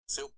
Seu...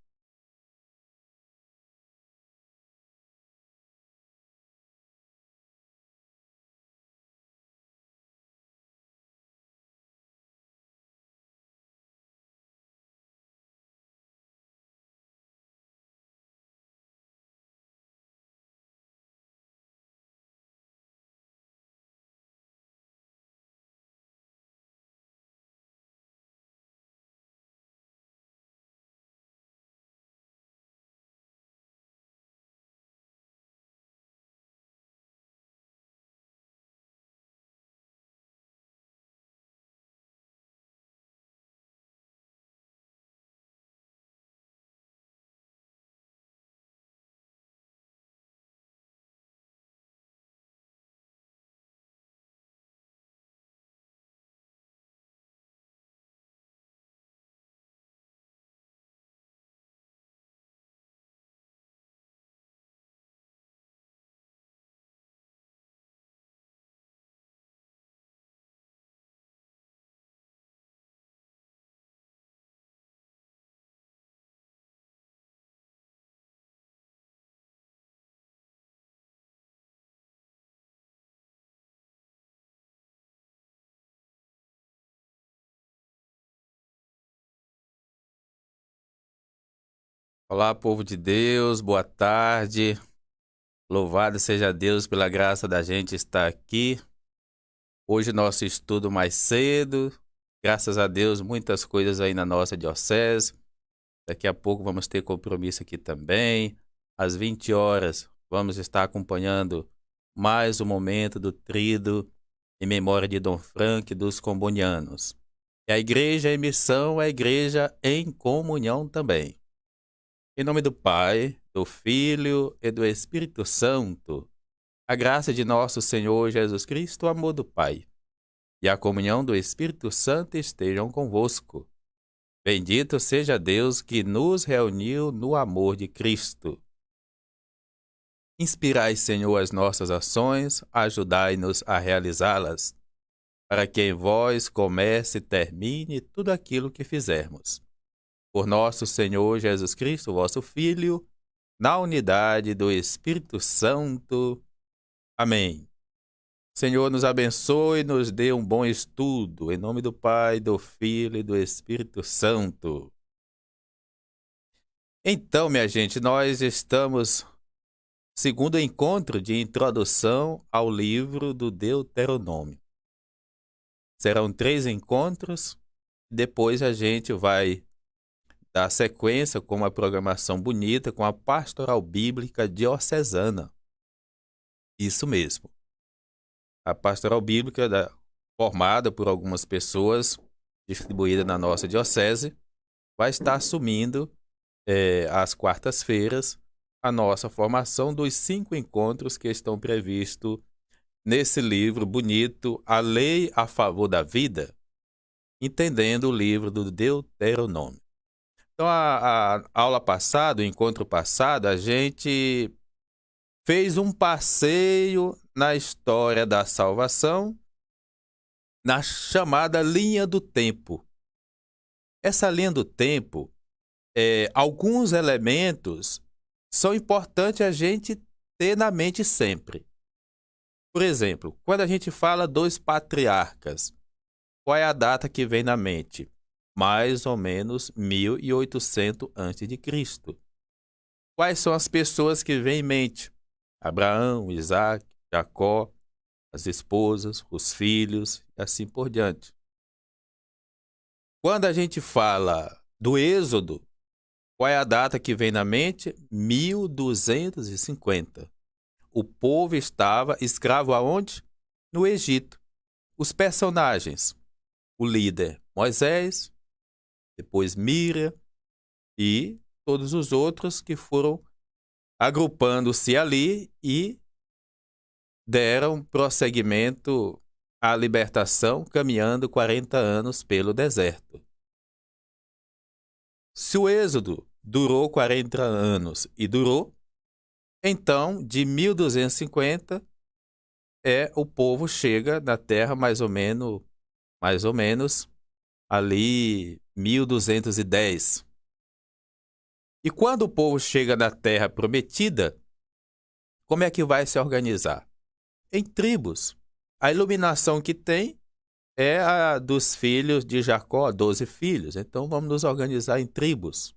Olá, povo de Deus, boa tarde. Louvado seja Deus pela graça da gente estar aqui. Hoje nosso estudo mais cedo. Graças a Deus, muitas coisas aí na nossa diocese. Daqui a pouco vamos ter compromisso aqui também. Às 20 horas, vamos estar acompanhando mais um momento do Tríduo em memória de Dom Frank e dos combonianos. E a igreja em missão é a igreja em comunhão também. Em nome do Pai, do Filho e do Espírito Santo, a graça de nosso Senhor Jesus Cristo, o amor do Pai e a comunhão do Espírito Santo estejam convosco. Bendito seja Deus que nos reuniu no amor de Cristo. Inspirai, Senhor, as nossas ações, ajudai-nos a realizá-las, para que em vós comece e termine tudo aquilo que fizermos. Por nosso Senhor Jesus Cristo, vosso Filho, na unidade do Espírito Santo. Amém. Senhor, nos abençoe e nos dê um bom estudo. Em nome do Pai, do Filho e do Espírito Santo. Então, minha gente, nós estamos segundo encontro de introdução ao livro do Deuteronômio. Serão 3 encontros. Depois a gente vai dar sequência com uma programação bonita com a Pastoral Bíblica Diocesana. Isso mesmo. A Pastoral Bíblica formada por algumas pessoas, distribuída na nossa diocese, vai estar assumindo às quartas-feiras a nossa formação dos 5 encontros que estão previstos nesse livro bonito, A Lei a Favor da Vida, entendendo o livro do Deuteronômio. Então, a aula passada, o encontro passado, a gente fez um passeio na história da salvação, na chamada linha do tempo. Essa linha do tempo, alguns elementos são importantes a gente ter na mente sempre. Por exemplo, quando a gente fala dos patriarcas, qual é a data que vem na mente? Mais ou menos 1800 a.C. Quais são as pessoas que vêm em mente? Abraão, Isaac, Jacó, as esposas, os filhos e assim por diante. Quando a gente fala do Êxodo, qual é a data que vem na mente? 1250. O povo estava escravo aonde? No Egito. Os personagens, o líder Moisés, depois Miriam e todos os outros que foram agrupando-se ali e deram prosseguimento à libertação, caminhando 40 anos pelo deserto. Se o êxodo durou 40 anos e durou, então, de 1250, o povo chega na terra mais ou menos ali 1210. E quando o povo chega na terra prometida, como é que vai se organizar? Em tribos. A iluminação que tem é a dos filhos de Jacó, 12 filhos. Então vamos nos organizar em tribos.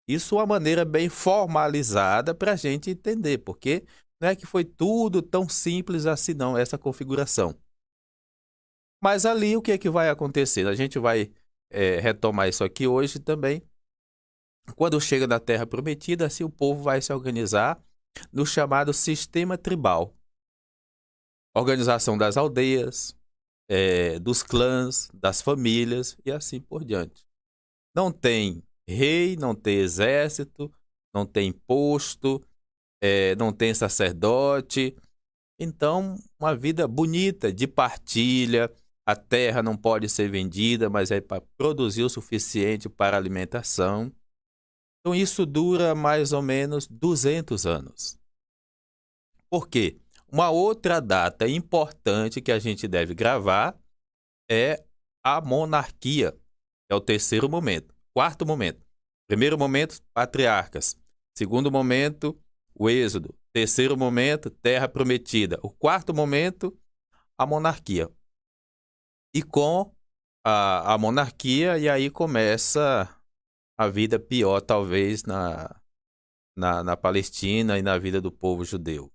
Isso é uma maneira bem formalizada para a gente entender, porque não é que foi tudo tão simples assim não, essa configuração. Mas ali o que é que vai acontecer? A gente vai retomar isso aqui hoje também. Quando chega na Terra Prometida, assim o povo vai se organizar no chamado sistema tribal. Organização das aldeias, dos clãs, das famílias e assim por diante. Não tem rei, não tem exército, não tem posto, não tem sacerdote. Então, uma vida bonita, de partilha. A terra não pode ser vendida, mas é para produzir o suficiente para alimentação. Então, isso dura mais ou menos 200 anos. Por quê? Uma outra data importante que a gente deve gravar é a monarquia. É o terceiro momento. Quarto momento. Primeiro momento, patriarcas. Segundo momento, o êxodo. Terceiro momento, terra prometida. O quarto momento, a monarquia. E com a monarquia, e aí começa a vida pior, talvez, na Palestina e na vida do povo judeu.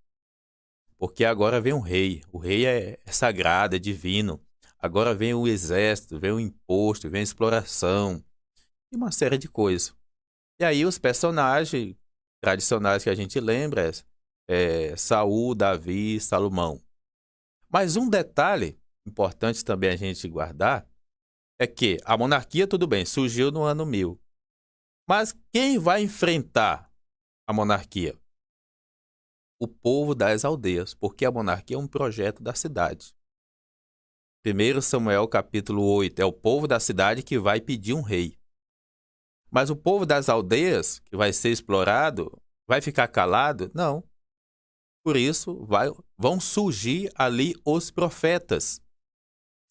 Porque agora vem um rei. O rei é sagrado, é divino. Agora vem o exército, vem o imposto, vem a exploração e uma série de coisas. E aí os personagens tradicionais que a gente lembra é Saul, Davi, Salomão. Mas um detalhe importante também a gente guardar é que a monarquia, tudo bem, surgiu no ano 1000. Mas quem vai enfrentar a monarquia? O povo das aldeias, porque a monarquia é um projeto da cidade. 1 Samuel capítulo 8, é o povo da cidade que vai pedir um rei. Mas o povo das aldeias, que vai ser explorado, vai ficar calado? Não. Por isso, vão surgir ali os profetas.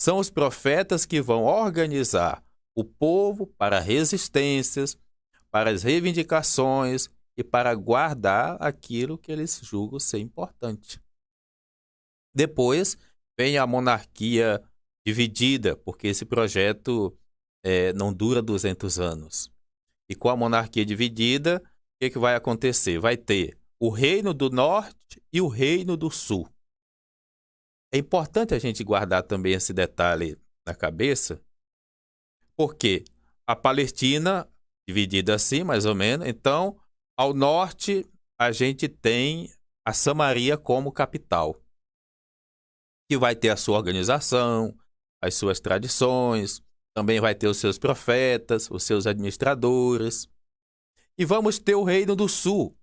São os profetas que vão organizar o povo para resistências, para as reivindicações e para guardar aquilo que eles julgam ser importante. Depois vem a monarquia dividida, porque esse projeto não dura 200 anos. E com a monarquia dividida, o que vai acontecer? Vai ter o reino do norte e o reino do sul. É importante a gente guardar também esse detalhe na cabeça, porque a Palestina, dividida assim, mais ou menos, então, ao norte, a gente tem a Samaria como capital, que vai ter a sua organização, as suas tradições, também vai ter os seus profetas, os seus administradores. E vamos ter o Reino do Sul,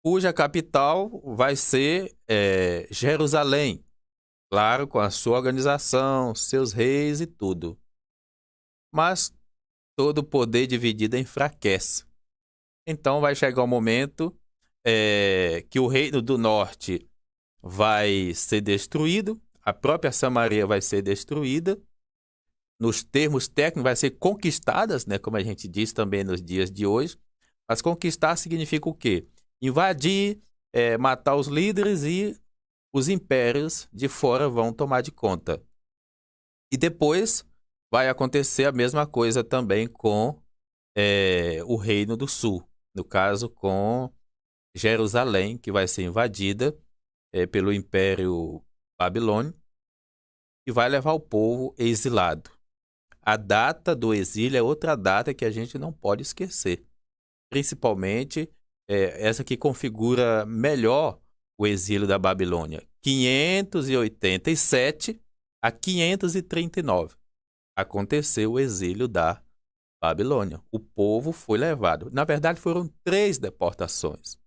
cuja capital vai ser Jerusalém. Claro, com a sua organização, seus reis e tudo. Mas todo o poder dividido enfraquece. Então vai chegar o momento que o Reino do Norte vai ser destruído, a própria Samaria vai ser destruída, nos termos técnicos vai ser conquistadas, né, como a gente diz também nos dias de hoje. Mas conquistar significa o quê? Invadir, matar os líderes e os impérios de fora vão tomar de conta. E depois vai acontecer a mesma coisa também com o Reino do Sul. No caso, com Jerusalém, que vai ser invadida pelo Império Babilônio e vai levar o povo exilado. A data do exílio é outra data que a gente não pode esquecer. Principalmente essa que configura melhor o exílio da Babilônia. 587 a 539 aconteceu o exílio da Babilônia. O povo foi levado. Na verdade, foram 3 deportações.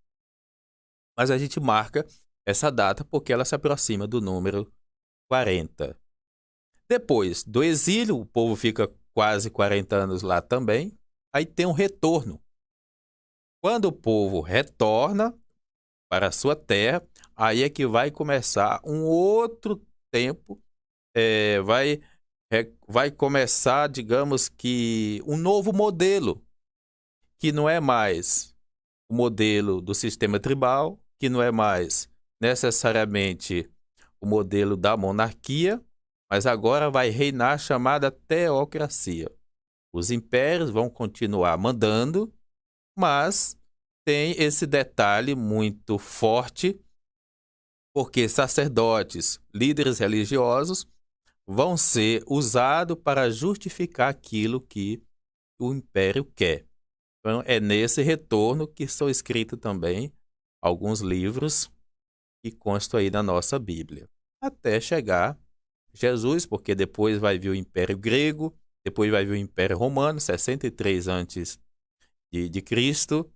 Mas a gente marca essa data porque ela se aproxima do número 40. Depois do exílio, o povo fica quase 40 anos lá também. Aí tem um retorno. Quando o povo retorna para a sua terra, aí é que vai começar um outro tempo, vai começar, digamos que, um novo modelo, que não é mais o modelo do sistema tribal, que não é mais necessariamente o modelo da monarquia, mas agora vai reinar a chamada teocracia. Os impérios vão continuar mandando, mas tem esse detalhe muito forte, porque sacerdotes, líderes religiosos, vão ser usados para justificar aquilo que o império quer. Então, é nesse retorno que são escritos também alguns livros que constam aí na nossa Bíblia, até chegar Jesus, porque depois vai vir o Império Grego, depois vai vir o Império Romano, 63 antes de Cristo,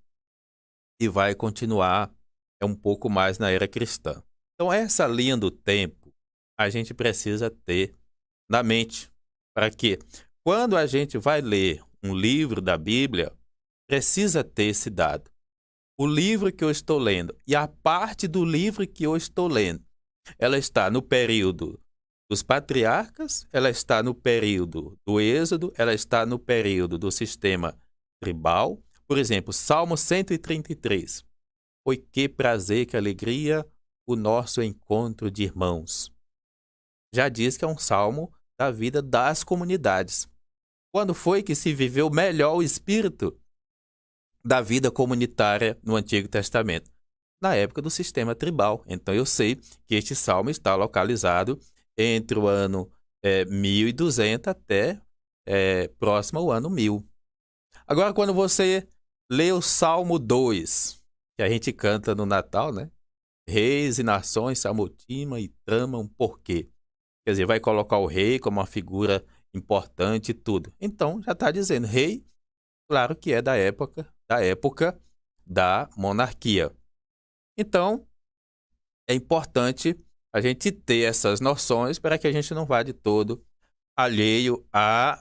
e vai continuar um pouco mais na era cristã. Então, essa linha do tempo a gente precisa ter na mente, para que quando a gente vai ler um livro da Bíblia, precisa ter esse dado. O livro que eu estou lendo e a parte do livro que eu estou lendo, ela está no período dos patriarcas, ela está no período do Êxodo, ela está no período do sistema tribal. Por exemplo, Salmo 133. Oi, que prazer, que alegria, o nosso encontro de irmãos. Já diz que é um salmo da vida das comunidades. Quando foi que se viveu melhor o espírito da vida comunitária no Antigo Testamento? Na época do sistema tribal. Então eu sei que este salmo está localizado entre o ano 1200 até próximo ao ano 1000. Agora, quando você lê o Salmo 2, que a gente canta no Natal, né? Reis e nações se amotinam e tramam por quê? Quer dizer, vai colocar o rei como uma figura importante e tudo. Então, já está dizendo, rei, claro que é da época da monarquia. Então, é importante a gente ter essas noções para que a gente não vá de todo alheio ao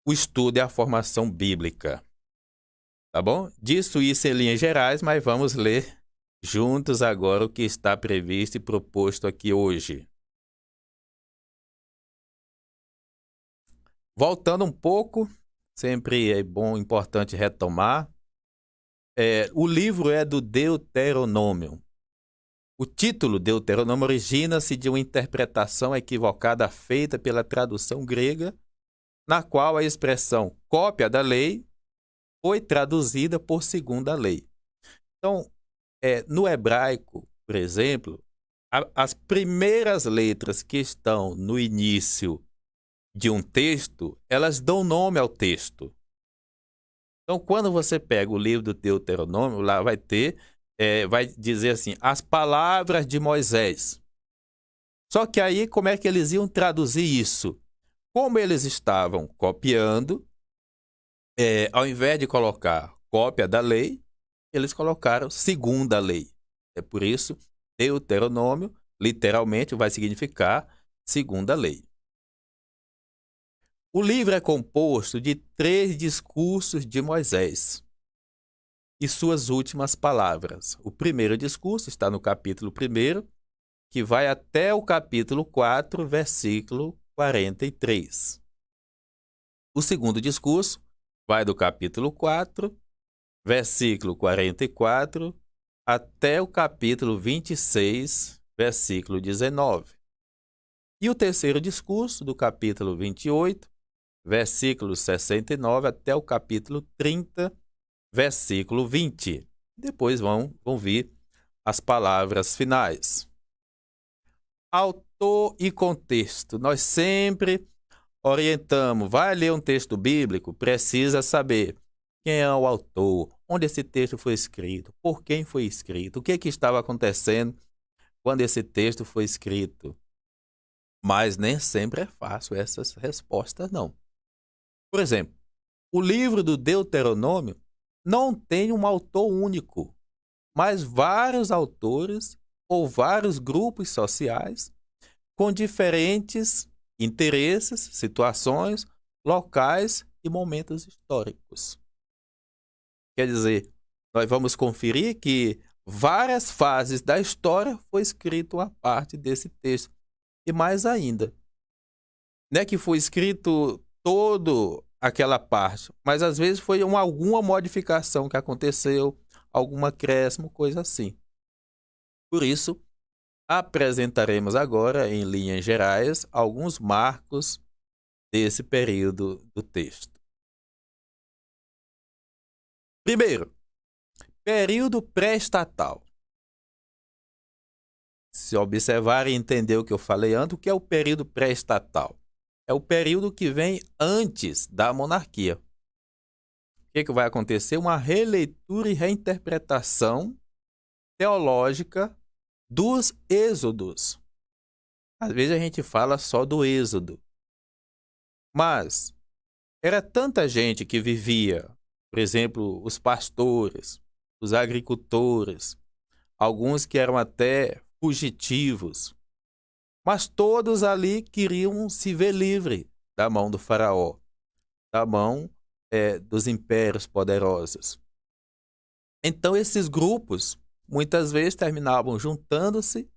estudo e à formação bíblica. Tá bom? Disso isso em linhas gerais, mas vamos ler juntos agora o que está previsto e proposto aqui hoje. Voltando um pouco, sempre é bom, importante retomar. O livro é do Deuteronômio. O título Deuteronômio origina-se de uma interpretação equivocada feita pela tradução grega, na qual a expressão cópia da lei foi traduzida por segunda lei. Então, no hebraico, por exemplo, as primeiras letras que estão no início de um texto, elas dão nome ao texto. Então, quando você pega o livro do Deuteronômio, lá vai dizer assim, as palavras de Moisés. Só que aí, como é que eles iam traduzir isso? Como eles estavam copiando, ao invés de colocar cópia da lei, eles colocaram segunda lei. É por isso, Deuteronômio, literalmente, vai significar segunda lei. O livro é composto de 3 discursos de Moisés e suas últimas palavras. O primeiro discurso está no capítulo 1, que vai até o capítulo 4, versículo 43. O segundo discurso vai do capítulo 4, versículo 44, até o capítulo 26, versículo 19. E o terceiro discurso, do capítulo 28, versículo 69, até o capítulo 30, versículo 20. Depois vão vir as palavras finais. Autor e contexto. Nós sempre orientamos, vai ler um texto bíblico, precisa saber quem é o autor, onde esse texto foi escrito, por quem foi escrito, o que estava acontecendo quando esse texto foi escrito. Mas nem sempre é fácil essas respostas, não. Por exemplo, o livro do Deuteronômio não tem um autor único, mas vários autores ou vários grupos sociais com diferentes interesses, situações, locais e momentos históricos. Quer dizer, nós vamos conferir que várias fases da história foi escrito uma parte desse texto. E mais ainda, não é que foi escrito todo aquela parte, mas às vezes foi alguma modificação que aconteceu, algum acréscimo, coisa assim. Por isso, apresentaremos agora, em linhas gerais, alguns marcos desse período do texto. Primeiro, período pré-estatal. Se observar e entender o que eu falei antes, o que é o período pré-estatal? É o período que vem antes da monarquia. O que vai acontecer? Uma releitura e reinterpretação teológica dos êxodos. Às vezes a gente fala só do êxodo, mas era tanta gente que vivia, por exemplo, os pastores, os agricultores, alguns que eram até fugitivos, mas todos ali queriam se ver livre da mão do faraó, da mão dos impérios poderosos. Então esses grupos muitas vezes terminavam juntando-se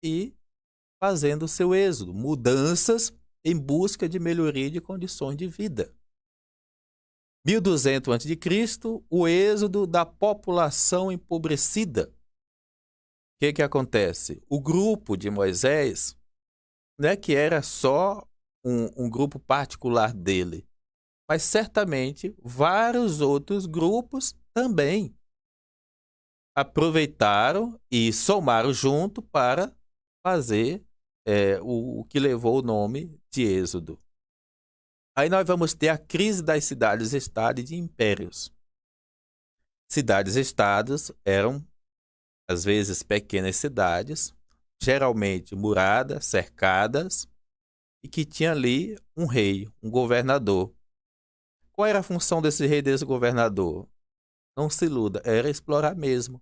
e fazendo o seu êxodo, mudanças em busca de melhoria de condições de vida. 1200 a.C., o êxodo da população empobrecida. O que acontece? O grupo de Moisés, não é que era só um grupo particular dele, mas certamente vários outros grupos também aproveitaram e somaram junto para fazer o que levou o nome de Êxodo. Aí nós vamos ter a crise das cidades-estado e de impérios. Cidades-estados eram, às vezes, pequenas cidades, geralmente muradas, cercadas, e que tinha ali um rei, um governador. Qual era a função desse rei, desse governador? Não se iluda, era explorar mesmo.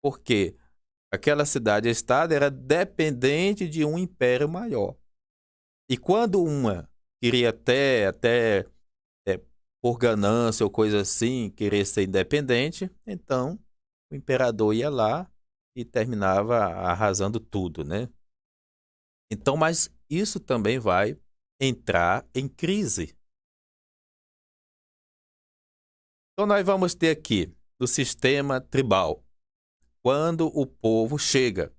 Porque aquela cidade-estado era dependente de um império maior. E quando uma queria até por ganância ou coisa assim, querer ser independente, então o imperador ia lá e terminava arrasando tudo, né? Então, mas isso também vai entrar em crise. Então nós vamos ter aqui o sistema tribal, quando o povo chega,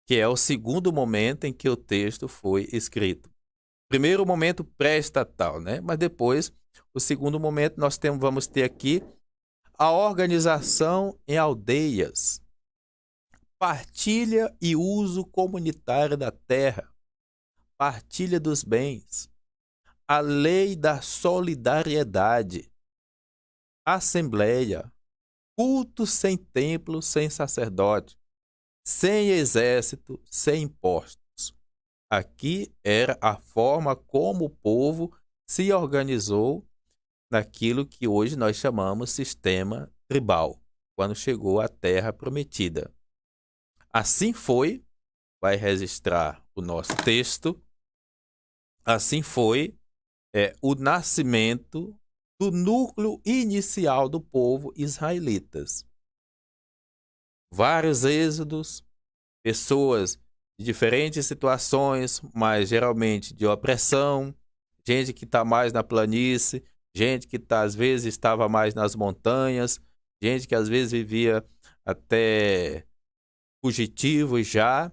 que é o segundo momento em que o texto foi escrito. Primeiro o momento pré-estatal, né? Mas depois, o segundo momento, vamos ter aqui a organização em aldeias, partilha e uso comunitário da terra, partilha dos bens, a lei da solidariedade, assembleia, culto sem templo, sem sacerdote, sem exército, sem impostos. Aqui era a forma como o povo se organizou naquilo que hoje nós chamamos sistema tribal, quando chegou à Terra Prometida. Assim foi, vai registrar o nosso texto, assim foi o nascimento do núcleo inicial do povo israelitas. Vários êxodos, pessoas de diferentes situações, mas geralmente de opressão, gente que está mais na planície, gente que às vezes estava mais nas montanhas, gente que às vezes vivia até fugitivos já,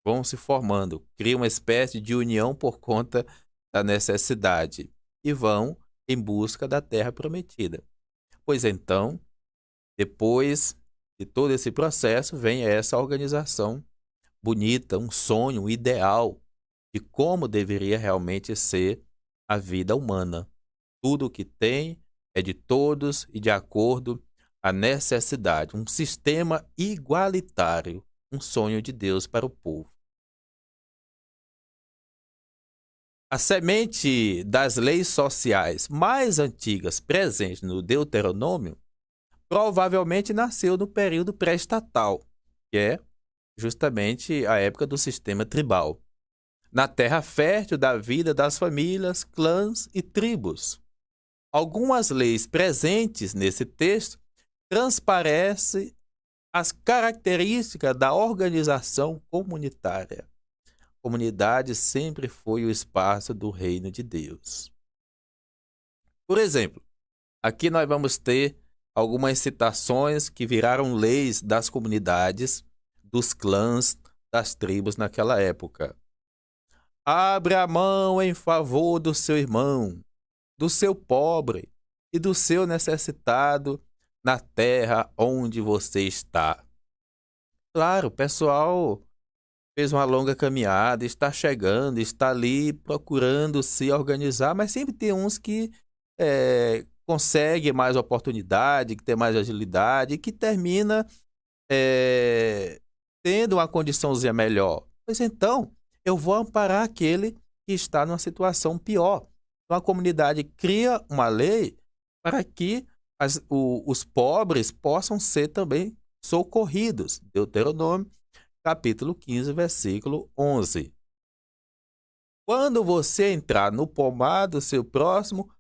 vão se formando, criam uma espécie de união por conta da necessidade e vão em busca da terra prometida. Pois então, depois de todo esse processo, vem essa organização bonita, um sonho, um ideal de como deveria realmente ser a vida humana. Tudo o que tem é de todos e de acordo à necessidade. Um sistema igualitário, um sonho de Deus para o povo. A semente das leis sociais mais antigas presentes no Deuteronômio provavelmente nasceu no período pré-estatal, que é justamente a época do sistema tribal, na terra fértil da vida das famílias, clãs e tribos. Algumas leis presentes nesse texto transparecem as características da organização comunitária. A comunidade sempre foi o espaço do reino de Deus. Por exemplo, aqui nós vamos ter algumas citações que viraram leis das comunidades, dos clãs, das tribos naquela época. Abre a mão em favor do seu irmão, do seu pobre e do seu necessitado na terra onde você está. Claro, o pessoal fez uma longa caminhada, está chegando, está ali procurando se organizar, mas sempre tem uns que conseguem mais oportunidade, que tem mais agilidade, que termina tendo uma condiçãozinha melhor. Pois então, eu vou amparar aquele que está numa situação pior. Então, a comunidade cria uma lei para que os pobres possam ser também socorridos. Deuteronômio, capítulo 15, versículo 11. Quando você entrar no pomar do seu próximo,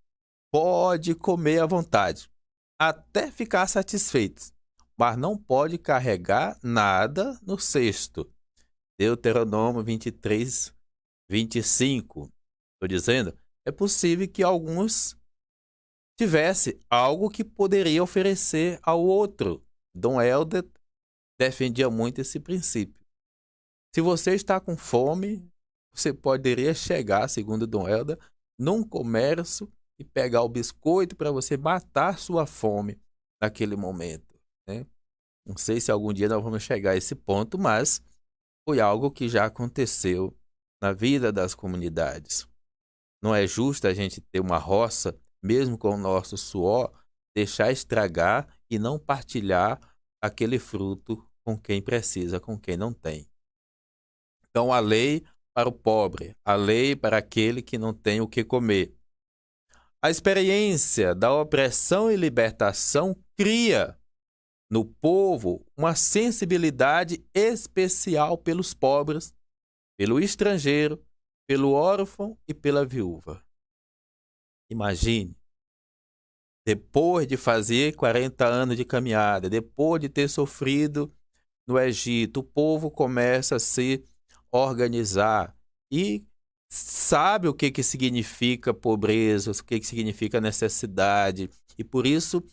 pode comer à vontade, até ficar satisfeito, mas não pode carregar nada no cesto. Deuteronômio 23, 25. Estou dizendo, é possível que alguns tivesse algo que poderia oferecer ao outro. Dom Helder defendia muito esse princípio. Se você está com fome, você poderia chegar, segundo Dom Helder, num comércio e pegar o biscoito para você matar sua fome naquele momento, né? Não sei se algum dia nós vamos chegar a esse ponto, mas foi algo que já aconteceu na vida das comunidades. Não é justo a gente ter uma roça, mesmo com o nosso suor, deixar estragar e não partilhar aquele fruto com quem precisa, com quem não tem. Então, a lei para o pobre, a lei para aquele que não tem o que comer. A experiência da opressão e libertação cria no povo uma sensibilidade especial pelos pobres, pelo estrangeiro, pelo órfão e pela viúva. Imagine, depois de fazer 40 anos de caminhada, depois de ter sofrido no Egito, o povo começa a se organizar e sabe o que significa pobreza, o que significa necessidade, e por isso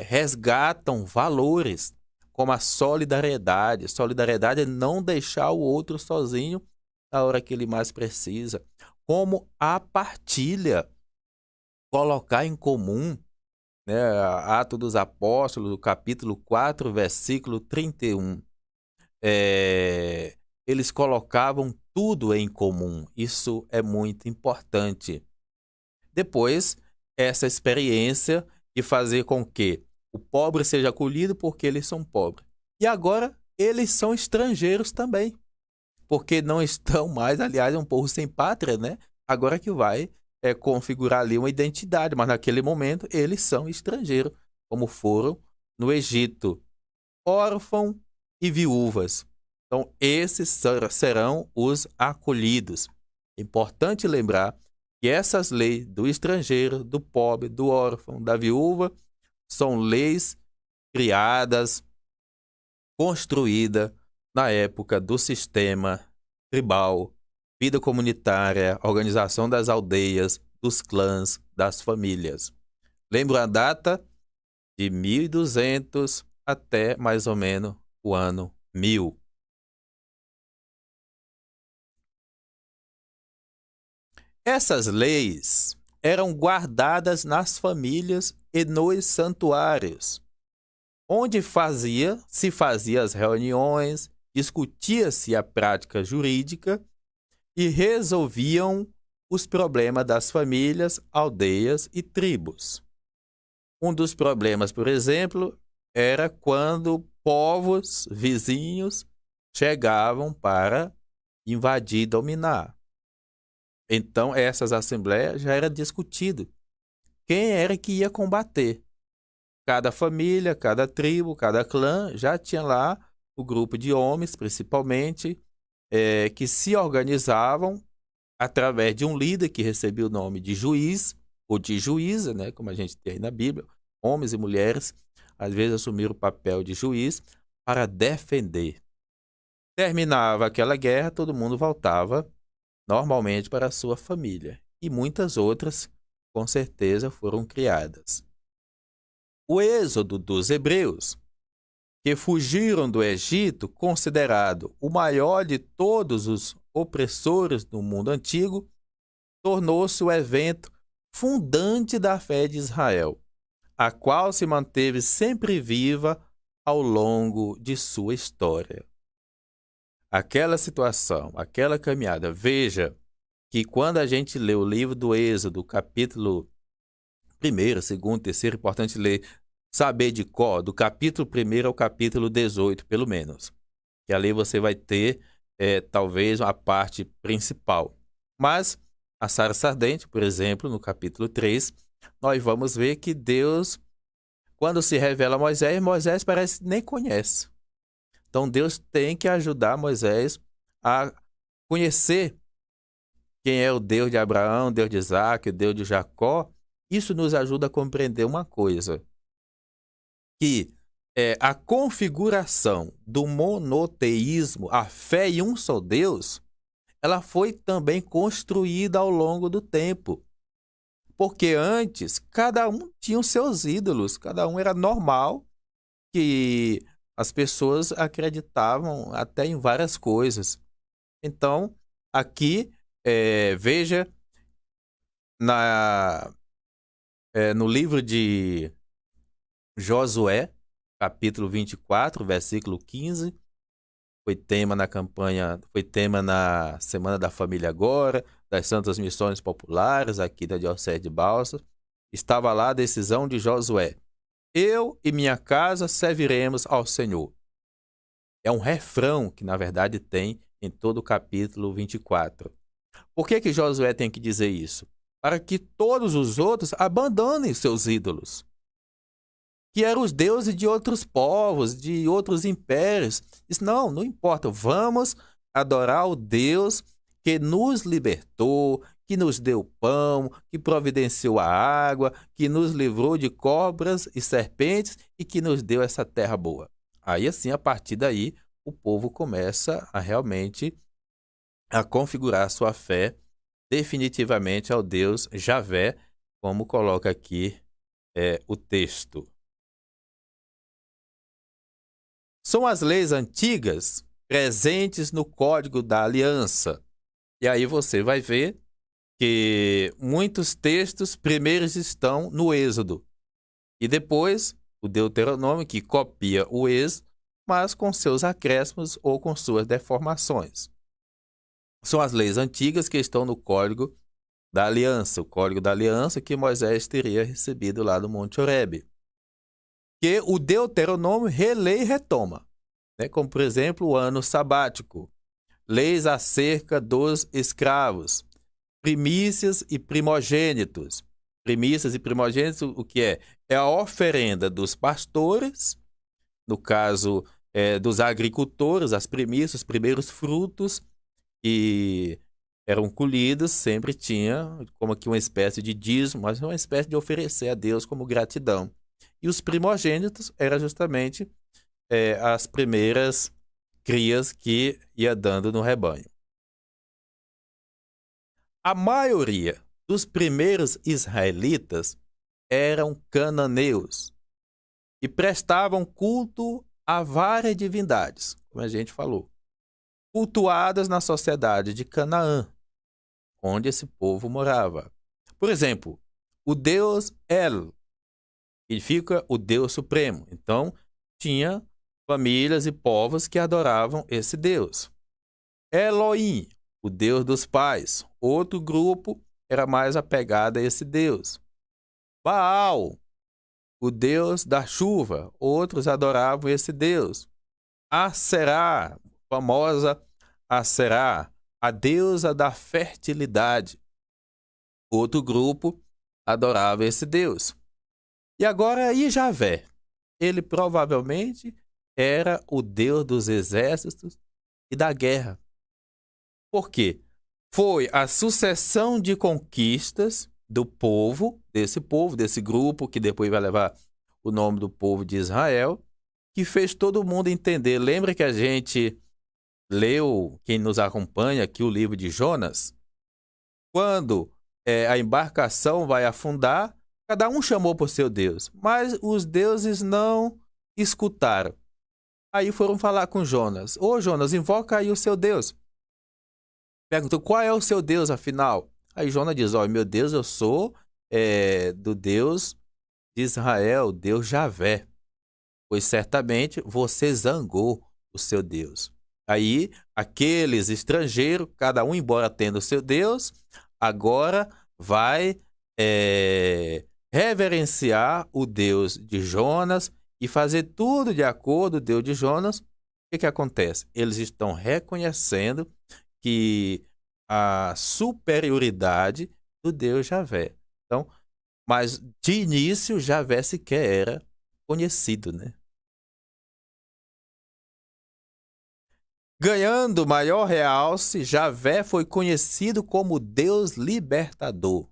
resgatam valores como a solidariedade. Solidariedade é não deixar o outro sozinho na hora que ele mais precisa. Como a partilha, colocar em comum, né? Atos dos Apóstolos, capítulo 4, versículo 31. Eles colocavam tudo em comum. Isso é muito importante. Depois, essa experiência de fazer com que o pobre seja acolhido porque eles são pobres. E agora, eles são estrangeiros também, porque não estão mais, aliás, é um povo sem pátria, né? Agora que vai configurar ali uma identidade, mas naquele momento eles são estrangeiros, como foram no Egito, órfãos e viúvas. Então, esses serão os acolhidos. É importante lembrar que essas leis do estrangeiro, do pobre, do órfão, da viúva, são leis criadas, construídas na época do sistema tribal, vida comunitária, organização das aldeias, dos clãs, das famílias. Lembro a data de 1200 até mais ou menos o ano 1000. Essas leis eram guardadas nas famílias e nos santuários, onde se fazia as reuniões, discutia-se a prática jurídica e resolviam os problemas das famílias, aldeias e tribos. Um dos problemas, por exemplo, era quando povos vizinhos chegavam para invadir e dominar. Então, essas assembleias já era discutido quem era que ia combater. Cada família, cada tribo, cada clã já tinha lá o grupo de homens, principalmente, que se organizavam através de um líder que recebia o nome de juiz ou de juíza, né, como a gente tem aí na Bíblia. Homens e mulheres, às vezes, assumiram o papel de juiz para defender. Terminava aquela guerra, todo mundo voltava normalmente para a sua família. E muitas outras com certeza foram criadas. O êxodo dos hebreus, que fugiram do Egito, considerado o maior de todos os opressores do mundo antigo, tornou-se o evento fundante da fé de Israel, a qual se manteve sempre viva ao longo de sua história. Aquela situação, aquela caminhada, veja que quando a gente lê o livro do Êxodo, capítulo 1º, 2º, 3º, importante ler, saber de cor, do capítulo 1º ao capítulo 18, pelo menos. Que ali você vai ter, talvez, a parte principal. Mas a sarça ardente, por exemplo, no capítulo 3, nós vamos ver que Deus, quando se revela a Moisés, Moisés parece que nem conhece. Então Deus tem que ajudar Moisés a conhecer quem é o Deus de Abraão, Deus de Isaac, o Deus de Jacó. Isso nos ajuda a compreender uma coisa, que a configuração do monoteísmo, a fé em um só Deus, ela foi também construída ao longo do tempo. Porque antes, cada um tinha os seus ídolos, cada um era normal, que as pessoas acreditavam até em várias coisas. Então, aqui, veja, no livro de Josué, capítulo 24, versículo 15, foi tema na campanha, foi tema na Semana da Família agora, das Santas Missões Populares, aqui da Diocese de Balsas. Estava lá a decisão de Josué: eu e minha casa serviremos ao Senhor. É um refrão que, na verdade, tem em todo o capítulo 24. Por que Josué tem que dizer isso? Para que todos os outros abandonem seus ídolos, que eram os deuses de outros povos, de outros impérios. Diz, não importa, vamos adorar o Deus que nos libertou, que nos deu pão, que providenciou a água, que nos livrou de cobras e serpentes e que nos deu essa terra boa. Aí, assim, a partir daí, o povo começa a realmente a configurar sua fé definitivamente ao Deus Javé, como coloca aqui o texto. São as leis antigas presentes no Código da Aliança. E aí você vai ver que muitos textos primeiros estão no Êxodo. E depois o Deuteronômio, que copia o Êxodo, mas com seus acréscimos ou com suas deformações. São as leis antigas que estão no Código da Aliança, o Código da Aliança que Moisés teria recebido lá do Monte Horebe, que o Deuteronômio relê e retoma, né? Como, por exemplo, o ano sabático, leis acerca dos escravos, primícias e primogênitos. Primícias e primogênitos, o que é? É a oferenda dos pastores, no caso dos agricultores, as primícias, os primeiros frutos que eram colhidos, sempre tinha como aqui uma espécie de dízimo, mas uma espécie de oferecer a Deus como gratidão. E os primogênitos eram justamente as primeiras crias que ia dando no rebanho. A maioria dos primeiros israelitas eram cananeus e prestavam culto a várias divindades, como a gente falou, cultuadas na sociedade de Canaã, onde esse povo morava. Por exemplo, o deus El, significa o Deus Supremo. Então, tinha famílias e povos que adoravam esse Deus. Elohim, o Deus dos pais. Outro grupo era mais apegado a esse Deus. Baal, o Deus da chuva. Outros adoravam esse Deus. Aserá, famosa Aserá, a deusa da fertilidade. Outro grupo adorava esse Deus. E agora, e Javé? Ele provavelmente era o Deus dos exércitos e da guerra. Por quê? Foi a sucessão de conquistas do povo, desse grupo, que depois vai levar o nome do povo de Israel, que fez todo mundo entender. Lembra que a gente leu, quem nos acompanha aqui, o livro de Jonas? Quando a embarcação vai afundar, cada um chamou por seu Deus, mas os deuses não escutaram. Aí foram falar com Jonas. Ô Jonas, invoca aí o seu Deus. Perguntou, qual é o seu Deus, afinal? Aí Jonas diz, ó, meu Deus, eu sou do Deus de Israel, Deus Javé. Pois certamente você zangou o seu Deus. Aí, aqueles estrangeiros, cada um embora tendo o seu Deus, agora vai reverenciar o Deus de Jonas e fazer tudo de acordo com o Deus de Jonas. O que acontece? Eles estão reconhecendo que a superioridade do Deus Javé. Então, mas de início, Javé sequer era conhecido, né? Ganhando maior realce, Javé foi conhecido como Deus libertador,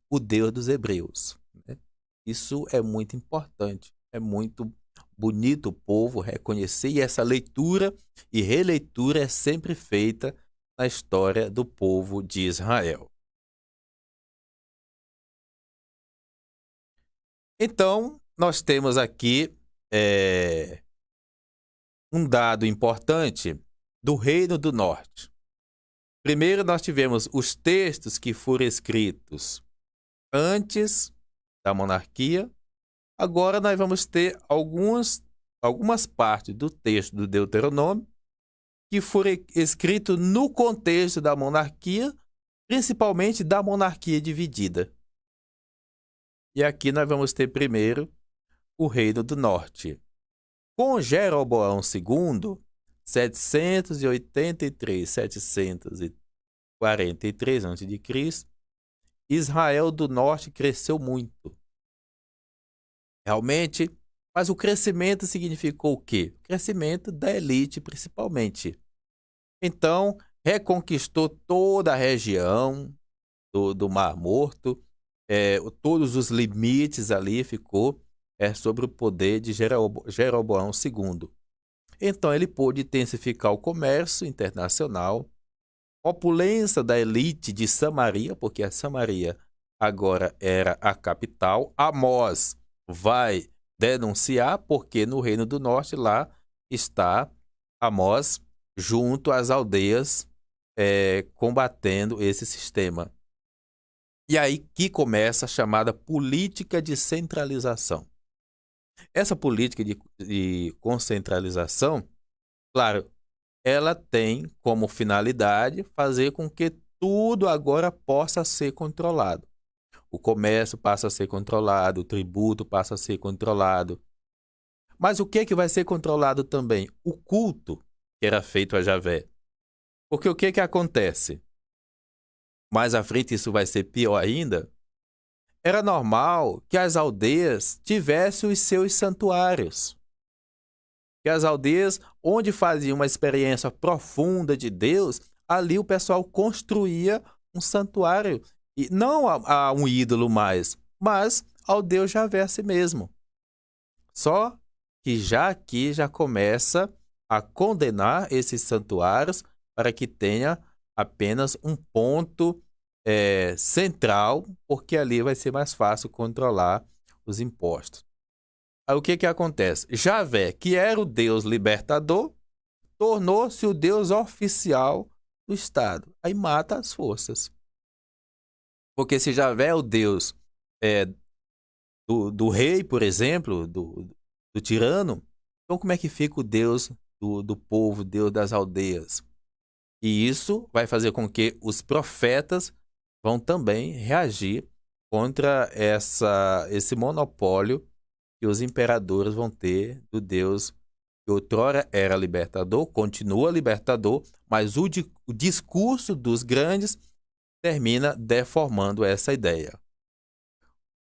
o Deus dos hebreus. Né? Isso é muito importante, é muito bonito o povo reconhecer, e essa leitura e releitura é sempre feita na história do povo de Israel. Então, nós temos aqui um dado importante do Reino do Norte. Primeiro, nós tivemos os textos que foram escritos antes da monarquia. Agora, nós vamos ter algumas partes do texto do Deuteronômio que foram escritos no contexto da monarquia, principalmente da monarquia dividida. E aqui nós vamos ter primeiro o Reino do Norte. Com Jeroboão II, 743 a.C., Israel do Norte cresceu muito. Realmente, mas o crescimento significou o quê? O crescimento da elite, principalmente. Então, reconquistou toda a região do Mar Morto, todos os limites ali ficou sobre o poder de Jeroboão II. Então, ele pôde intensificar o comércio internacional, opulência da elite de Samaria, porque a Samaria agora era a capital. Amós vai denunciar, porque no Reino do Norte lá está Amós junto às aldeias combatendo esse sistema. E aí que começa a chamada política de centralização. Essa política de concentralização, claro, ela tem como finalidade fazer com que tudo agora possa ser controlado. O comércio passa a ser controlado, o tributo passa a ser controlado. Mas o que vai ser controlado também? O culto que era feito a Javé. Porque o que acontece? Mais à frente isso vai ser pior ainda. Era normal que as aldeias tivessem os seus santuários. Que as aldeias onde faziam uma experiência profunda de Deus, ali o pessoal construía um santuário. E não a um ídolo mais, mas ao Deus Javé a si mesmo. Só que já aqui já começa a condenar esses santuários para que tenha apenas um ponto central, porque ali vai ser mais fácil controlar os impostos. Aí o que acontece? Javé, que era o Deus libertador, tornou-se o Deus oficial do Estado. Aí mata as forças. Porque se Javé é o Deus do rei, por exemplo, do tirano, então como é que fica o Deus do povo, Deus das aldeias? E isso vai fazer com que os profetas vão também reagir contra esse monopólio que os imperadores vão ter do Deus que outrora era libertador, continua libertador, mas o discurso dos grandes termina deformando essa ideia.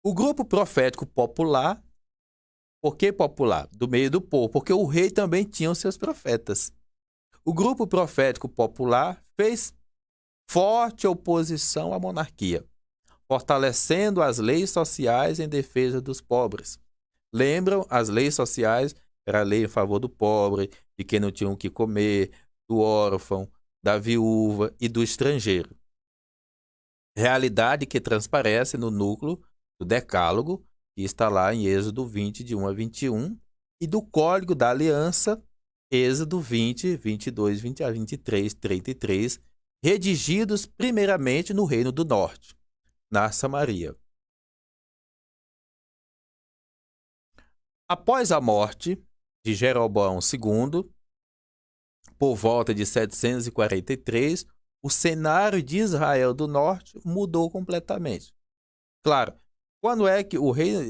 O grupo profético popular, por que popular? Do meio do povo, porque o rei também tinha os seus profetas. O grupo profético popular fez forte oposição à monarquia, fortalecendo as leis sociais em defesa dos pobres. Lembram? As leis sociais era a lei em favor do pobre, de quem não tinha o que comer, do órfão, da viúva e do estrangeiro. realidade que transparece no núcleo do Decálogo, que está lá em Êxodo 20, de 1 a 21, e do Código da Aliança, Êxodo 20, 22, 20 a 23, 33, redigidos primeiramente no Reino do Norte, na Samaria. Após a morte de Jeroboão II, por volta de 743, o cenário de Israel do Norte mudou completamente. Claro, quando é que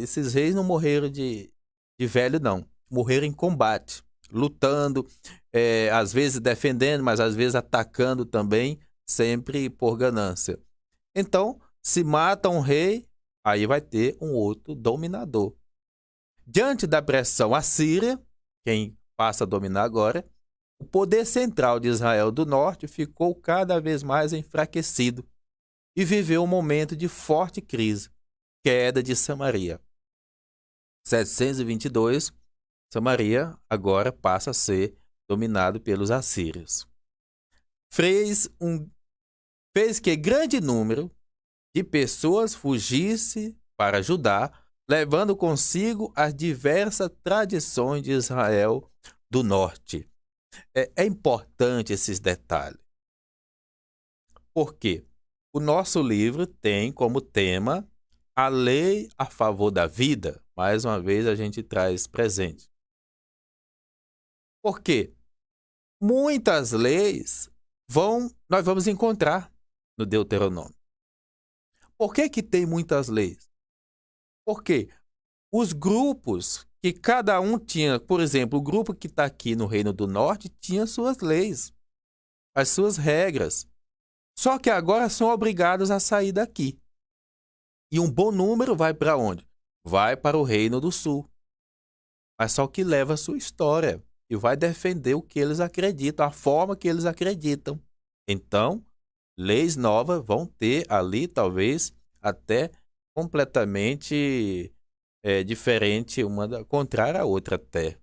esses reis não morreram de velho, não. Morreram em combate, lutando, às vezes defendendo, mas às vezes atacando também, sempre por ganância. Então, se mata um rei, aí vai ter um outro dominador. Diante da pressão assíria, quem passa a dominar agora, o poder central de Israel do Norte ficou cada vez mais enfraquecido e viveu um momento de forte crise, queda de Samaria. 722, Samaria agora passa a ser dominado pelos assírios. Fez que grande número de pessoas fugisse para Judá, levando consigo as diversas tradições de Israel do Norte. É importante esses detalhes. Por quê? O nosso livro tem como tema a lei a favor da vida. Mais uma vez a gente traz presente. Por quê? Muitas leis nós vamos encontrar no Deuteronômio. Por que tem muitas leis? Porque os grupos que cada um tinha, por exemplo, o grupo que está aqui no Reino do Norte tinha suas leis, as suas regras. Só que agora são obrigados a sair daqui. E um bom número vai para onde? Vai para o Reino do Sul. Mas só que leva a sua história e vai defender o que eles acreditam, a forma que eles acreditam. Então, leis novas vão ter ali, talvez, até completamente diferente, uma contrária à outra até.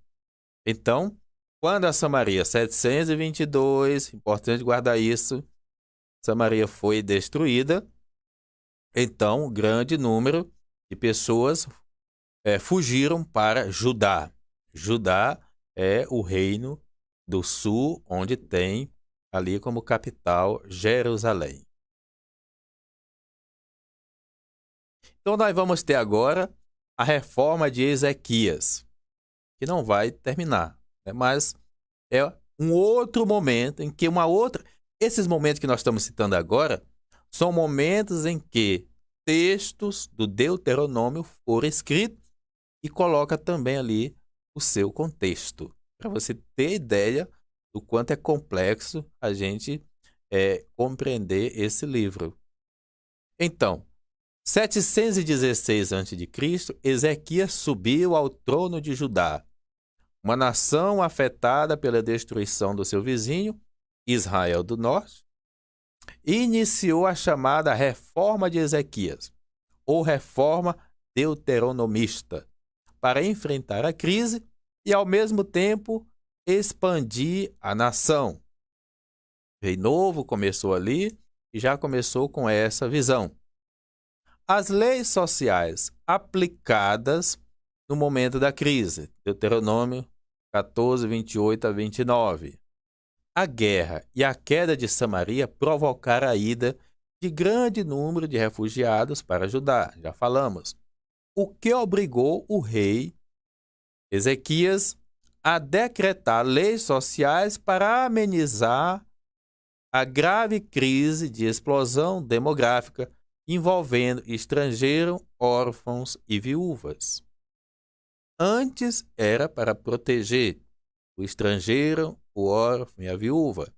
Então, quando a Samaria 722, importante guardar isso, Samaria foi destruída, então um grande número de pessoas fugiram para Judá. Judá é o reino do sul, onde tem ali como capital Jerusalém. Então nós vamos ter agora a reforma de Ezequias, que não vai terminar, né? Mas é um outro momento em que esses momentos que nós estamos citando agora são momentos em que textos do Deuteronômio foram escritos e coloca também ali o seu contexto, para você ter ideia do quanto é complexo a gente compreender esse livro. Então, 716 a.C., Ezequias subiu ao trono de Judá, uma nação afetada pela destruição do seu vizinho, Israel do Norte, e iniciou a chamada Reforma de Ezequias, ou Reforma Deuteronomista, para enfrentar a crise e, ao mesmo tempo, expandir a nação. O Rei Novo começou ali e já começou com essa visão. As leis sociais aplicadas no momento da crise, Deuteronômio 14, 28 a 29. A guerra e a queda de Samaria provocaram a ida de grande número de refugiados para Judá, já falamos, o que obrigou o rei Ezequias a decretar leis sociais para amenizar a grave crise de explosão demográfica envolvendo estrangeiros, órfãos e viúvas. Antes era para proteger o estrangeiro, o órfão e a viúva.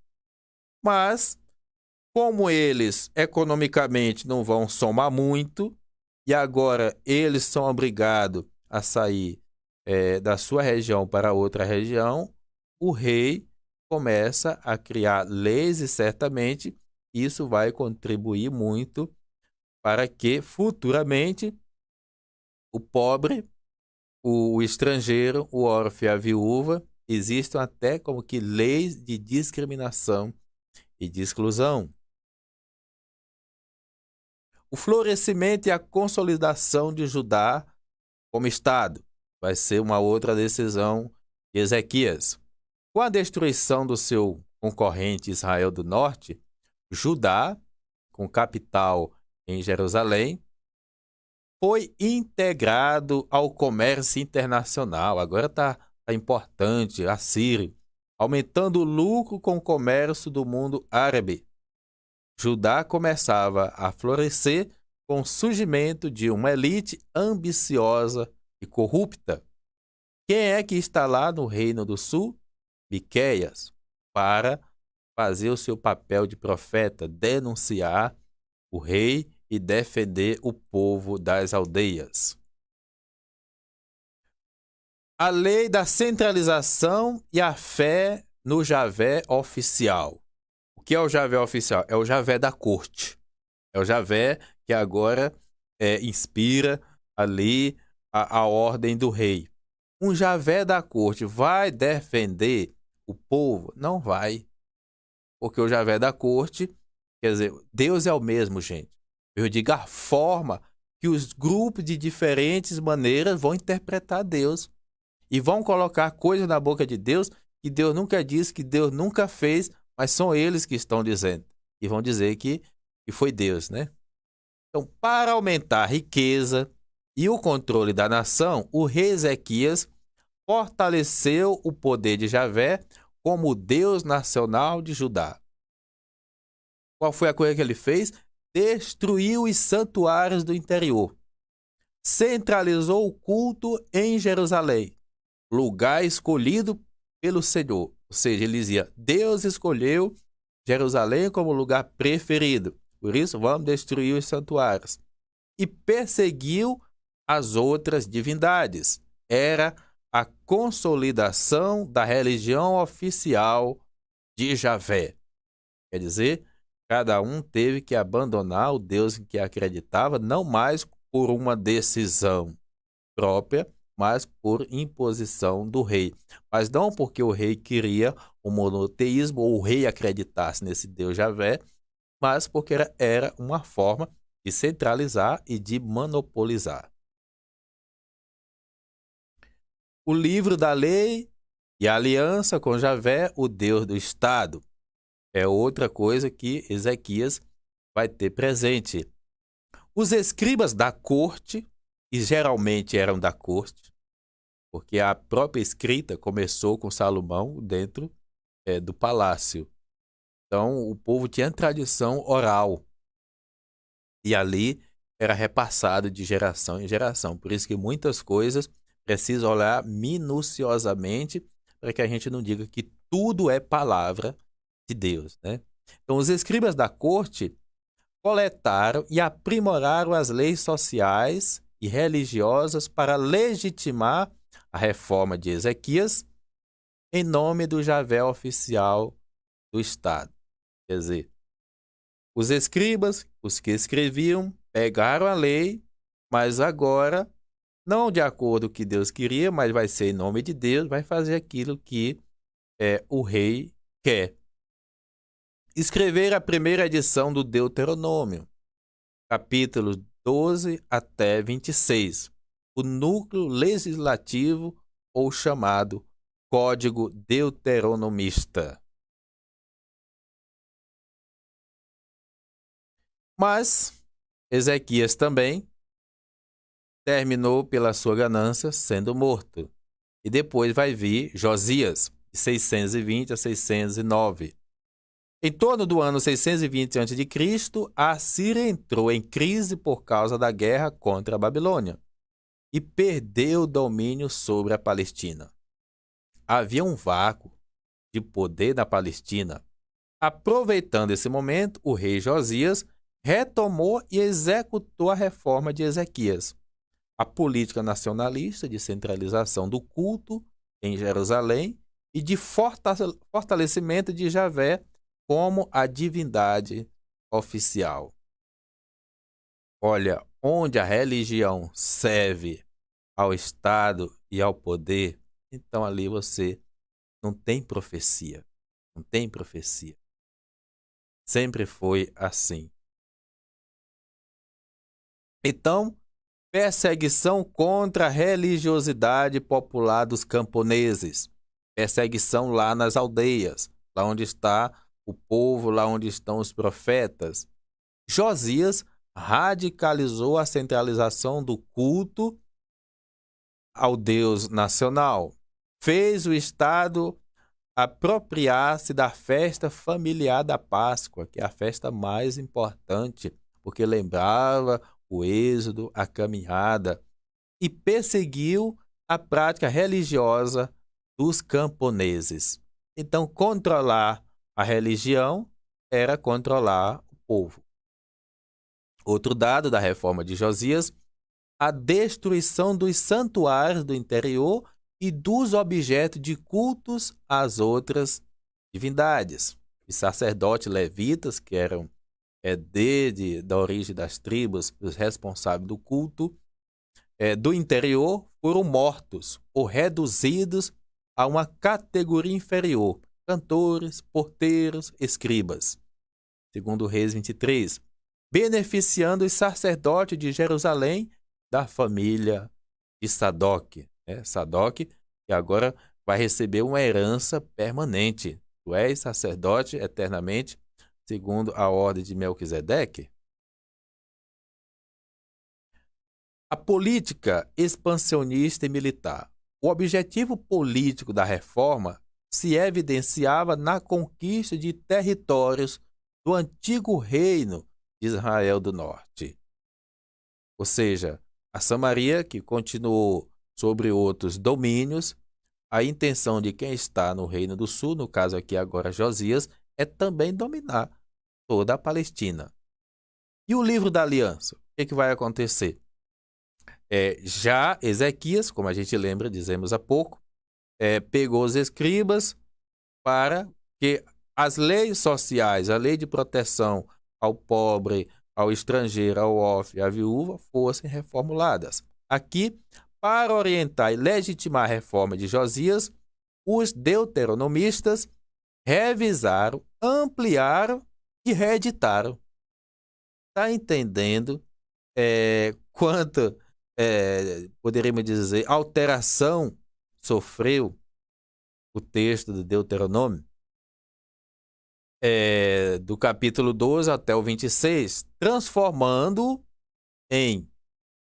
Mas, como eles economicamente não vão somar muito, e agora eles são obrigados a sair da sua região para outra região, o rei começa a criar leis e certamente isso vai contribuir muito para que futuramente o pobre, o estrangeiro, o órfão e a viúva existam até como que leis de discriminação e de exclusão. O florescimento e a consolidação de Judá como Estado vai ser uma outra decisão de Ezequias. Com a destruição do seu concorrente Israel do Norte, Judá, com capital em Jerusalém, foi integrado ao comércio internacional. Agora está importante a Síria, aumentando o lucro com o comércio do mundo árabe. Judá começava a florescer com o surgimento de uma elite ambiciosa e corrupta. Quem é que está lá no Reino do Sul? Miqueias, para fazer o seu papel de profeta, denunciar o rei e defender o povo das aldeias. A lei da centralização e a fé no Javé oficial. O que é o Javé oficial? É o Javé da corte. É o Javé que agora inspira ali a ordem do rei. Um Javé da corte vai defender o povo? Não vai. Porque o Javé da corte, quer dizer, Deus é o mesmo, gente. Eu digo a forma que os grupos de diferentes maneiras vão interpretar Deus. E vão colocar coisas na boca de Deus que Deus nunca disse, que Deus nunca fez, mas são eles que estão dizendo. E vão dizer que foi Deus, né? Então, para aumentar a riqueza e o controle da nação, o rei Ezequias fortaleceu o poder de Javé como Deus nacional de Judá. Qual foi a coisa que ele fez? Destruiu os santuários do interior. Centralizou o culto em Jerusalém, lugar escolhido pelo Senhor. Ou seja, ele dizia, Deus escolheu Jerusalém como lugar preferido. Por isso, vamos destruir os santuários. E perseguiu as outras divindades. Era a consolidação da religião oficial de Javé. Quer dizer, cada um teve que abandonar o Deus em que acreditava, não mais por uma decisão própria, mas por imposição do rei. Mas não porque o rei queria o monoteísmo ou o rei acreditasse nesse Deus Javé, mas porque era uma forma de centralizar e de monopolizar. O livro da lei e a aliança com Javé, o Deus do Estado, é outra coisa que Ezequias vai ter presente. Os escribas da corte, e geralmente eram da corte, porque a própria escrita começou com Salomão dentro do palácio. Então, o povo tinha tradição oral. E ali era repassado de geração em geração. Por isso que muitas coisas precisam olhar minuciosamente para que a gente não diga que tudo é palavra de Deus, né? Então, os escribas da corte coletaram e aprimoraram as leis sociais e religiosas para legitimar a reforma de Ezequias em nome do Javé oficial do Estado. Quer dizer, os escribas, os que escreviam, pegaram a lei, mas agora, não de acordo com o que Deus queria, mas vai ser em nome de Deus, vai fazer aquilo que o rei quer. Escrever a primeira edição do Deuteronômio, capítulos 12 até 26, o núcleo legislativo ou chamado Código Deuteronomista. Mas Ezequias também terminou pela sua ganância sendo morto. E depois vai vir Josias, de 620 a 609. Em torno do ano 620 a.C., a Síria entrou em crise por causa da guerra contra a Babilônia e perdeu o domínio sobre a Palestina. Havia um vácuo de poder na Palestina. Aproveitando esse momento, o rei Josias retomou e executou a reforma de Ezequias, a política nacionalista de centralização do culto em Jerusalém e de fortalecimento de Javé como a divindade oficial. Olha, onde a religião serve ao Estado e ao poder, então ali você não tem profecia. Não tem profecia. Sempre foi assim. Então, perseguição contra a religiosidade popular dos camponeses. Perseguição lá nas aldeias, lá onde está o povo, lá onde estão os profetas. Josias radicalizou a centralização do culto ao Deus nacional. Fez o Estado apropriar-se da festa familiar da Páscoa, que é a festa mais importante, porque lembrava o êxodo, a caminhada, e perseguiu a prática religiosa dos camponeses. Então, controlar a religião era controlar o povo. Outro dado da reforma de Josias, a destruição dos santuários do interior e dos objetos de cultos às outras divindades. Os sacerdotes levitas, que eram da origem das tribos, os responsáveis do culto do interior, foram mortos ou reduzidos a uma categoria inferior: cantores, porteiros, escribas. Segundo Reis 23, beneficiando os sacerdotes de Jerusalém da família de Sadoc. Sadoc, que agora vai receber uma herança permanente. Tu és sacerdote eternamente, segundo a ordem de Melquisedeque. A política expansionista e militar. O objetivo político da reforma se evidenciava na conquista de territórios do antigo reino de Israel do Norte. Ou seja, a Samaria, que continuou sobre outros domínios, a intenção de quem está no Reino do Sul, no caso aqui agora Josias, é também dominar toda a Palestina. E o livro da aliança? O que vai acontecer? Já Ezequias, como a gente lembra, dizemos há pouco, pegou os escribas para que as leis sociais, a lei de proteção ao pobre, ao estrangeiro, ao órfão, à viúva, fossem reformuladas. Aqui, para orientar e legitimar a reforma de Josias, os deuteronomistas revisaram, ampliaram e reeditaram. Está entendendo quanta, poderíamos dizer, alteração sofreu o texto do Deuteronômio? Do capítulo 12 até o 26, transformando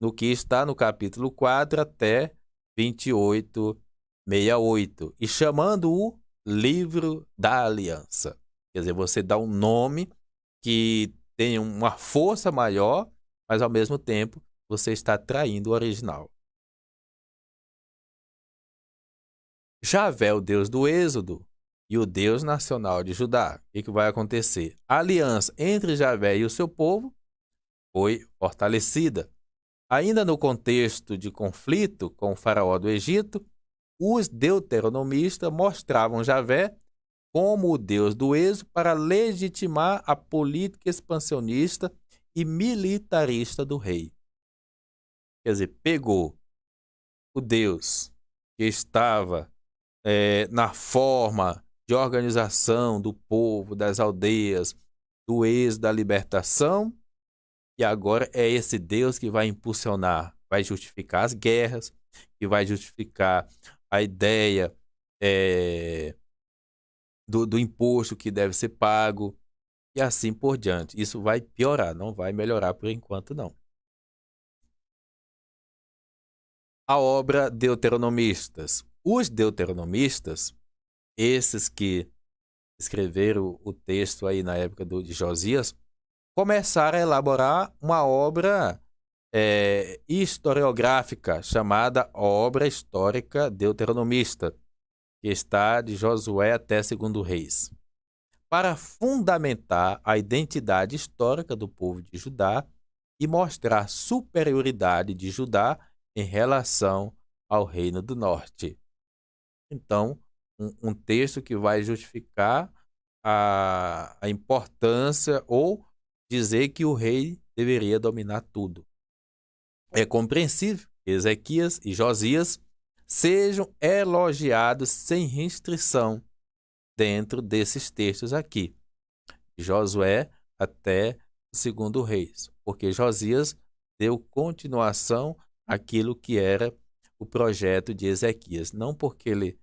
no que está no capítulo 4 até 28, 68, e chamando o livro da aliança. Quer dizer, você dá um nome que tem uma força maior, mas ao mesmo tempo você está traindo o original. Javé, o Deus do Êxodo, e o Deus nacional de Judá. O que vai acontecer? A aliança entre Javé e o seu povo foi fortalecida. Ainda no contexto de conflito com o faraó do Egito, os deuteronomistas mostravam Javé como o Deus do êxodo para legitimar a política expansionista e militarista do rei. Quer dizer, pegou o Deus que estava na forma de organização do povo, das aldeias, do êxodo, da libertação, e agora é esse Deus que vai impulsionar, vai justificar as guerras, que vai justificar a ideia do imposto que deve ser pago, e assim por diante. Isso vai piorar, não vai melhorar por enquanto, não. A obra Deuteronomistas. Os deuteronomistas, esses que escreveram o texto aí na época de Josias, começaram a elaborar uma obra historiográfica chamada Obra Histórica Deuteronomista, que está de Josué até 2 Reis, para fundamentar a identidade histórica do povo de Judá e mostrar superioridade de Judá em relação ao Reino do Norte. Então, um texto que vai justificar a importância ou dizer que o rei deveria dominar tudo. É compreensível que Ezequias e Josias sejam elogiados sem restrição dentro desses textos aqui, de Josué até o 2 Reis, porque Josias deu continuação àquilo que era o projeto de Ezequias. Não porque ele,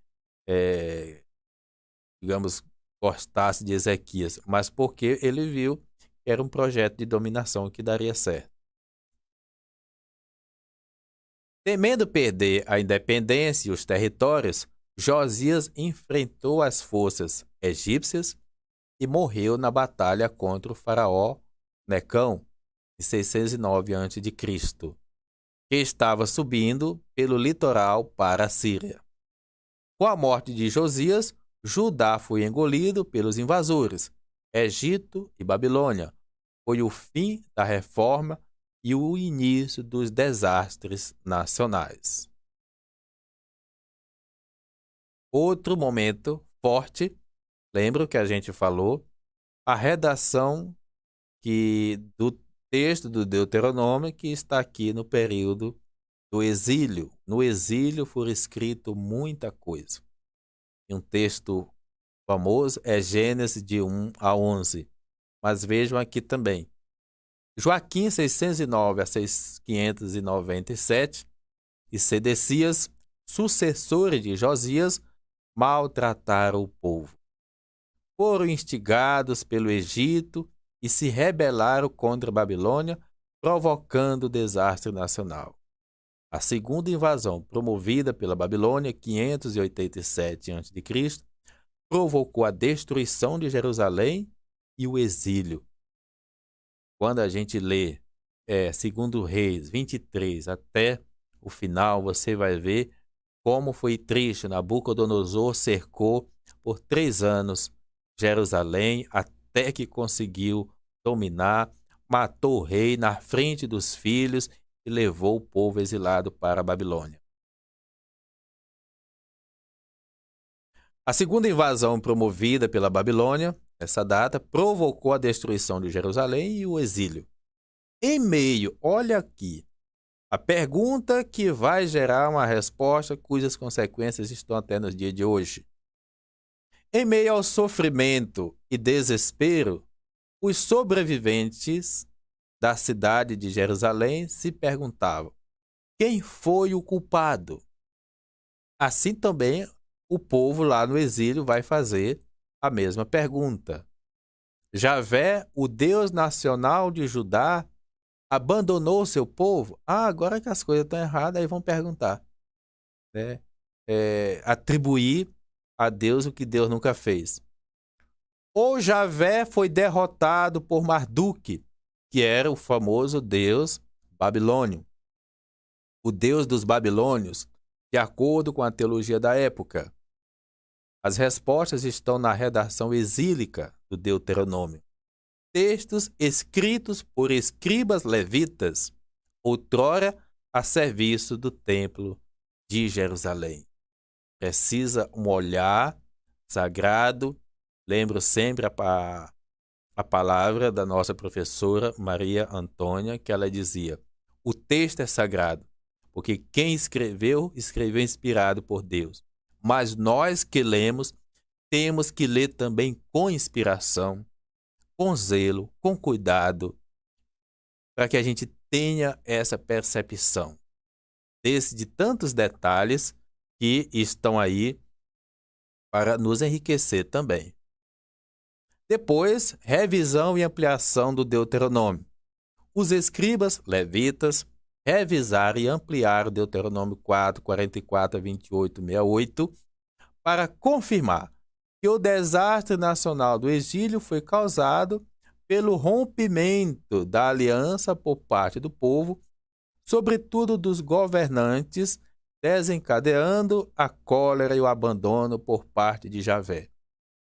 digamos, gostasse de Ezequias, mas porque ele viu que era um projeto de dominação que daria certo. Temendo perder a independência e os territórios, Josias enfrentou as forças egípcias e morreu na batalha contra o faraó Necão, em 609 a.C., que estava subindo pelo litoral para a Síria. Com a morte de Josias, Judá foi engolido pelos invasores, Egito e Babilônia. Foi o fim da reforma e o início dos desastres nacionais. Outro momento forte, lembra que a gente falou, a redação do texto do Deuteronômio, que está aqui no período do exílio. No exílio foi escrito muita coisa. E um texto famoso é Gênesis de 1 a 11. Mas vejam aqui também. Joaquim, 609 a 597, e Sedecias, sucessores de Josias, maltrataram o povo. Foram instigados pelo Egito e se rebelaram contra a Babilônia, provocando desastre nacional. A segunda invasão, promovida pela Babilônia, 587 a.C., provocou a destruição de Jerusalém e o exílio. Quando a gente lê 2 Reis 23 até o final, você vai ver como foi triste. Nabucodonosor cercou por 3 anos Jerusalém até que conseguiu dominar, matou o rei na frente dos filhos e levou o povo exilado para a Babilônia. A segunda invasão promovida pela Babilônia, essa data, provocou a destruição de Jerusalém e o exílio. Em meio, olha aqui, a pergunta que vai gerar uma resposta cujas consequências estão até nos dias de hoje. Em meio ao sofrimento e desespero, os sobreviventes da cidade de Jerusalém se perguntavam: quem foi o culpado? Assim também o povo lá no exílio vai fazer a mesma pergunta. Javé, o Deus nacional de Judá, abandonou seu povo? Agora que as coisas estão erradas, aí vão perguntar. Né? Atribuir a Deus o que Deus nunca fez. Ou Javé foi derrotado por Marduk, que era o famoso deus babilônio. O deus dos babilônios, de acordo com a teologia da época. As respostas estão na redação exílica do Deuteronômio. Textos escritos por escribas levitas, outrora a serviço do templo de Jerusalém. Precisa um olhar sagrado. Lembro sempre a palavra da nossa professora Maria Antônia, que ela dizia: o texto é sagrado, porque quem escreveu, escreveu inspirado por Deus. Mas nós que lemos, temos que ler também com inspiração, com zelo, com cuidado, para que a gente tenha essa percepção de tantos detalhes que estão aí para nos enriquecer também. Depois, revisão e ampliação do Deuteronômio. Os escribas levitas revisaram e ampliaram o Deuteronômio 4, 44 a 28, 68, para confirmar que o desastre nacional do exílio foi causado pelo rompimento da aliança por parte do povo, sobretudo dos governantes, desencadeando a cólera e o abandono por parte de Javé.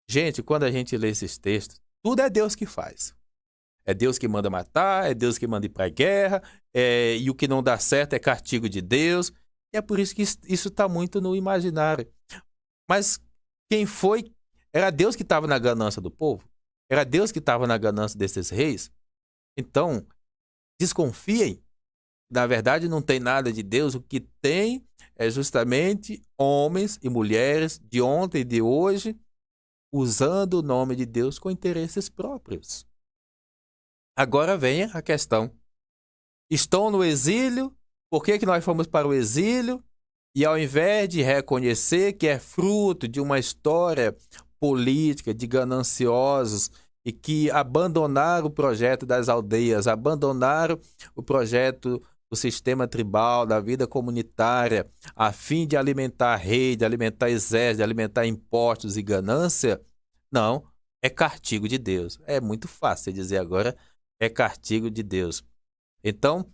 Gente, quando a gente lê esses textos, tudo é Deus que faz. É Deus que manda matar, é Deus que manda ir para a guerra, e o que não dá certo é castigo de Deus. E é por isso que isso está muito no imaginário. Mas quem foi? Era Deus que estava na ganância do povo? Era Deus que estava na ganância desses reis? Então, desconfiem. Na verdade, não tem nada de Deus. O que tem é justamente homens e mulheres de ontem e de hoje usando o nome de Deus com interesses próprios. Agora vem a questão. estão no exílio. Por que nós fomos para o exílio? E ao invés de reconhecer que é fruto de uma história política de gananciosos e que abandonaram o projeto das aldeias, abandonaram o projeto do sistema tribal, da vida comunitária, a fim de alimentar rei, de alimentar exército, de alimentar impostos e ganância, não, é castigo de Deus. É muito fácil dizer agora, é castigo de Deus. Então,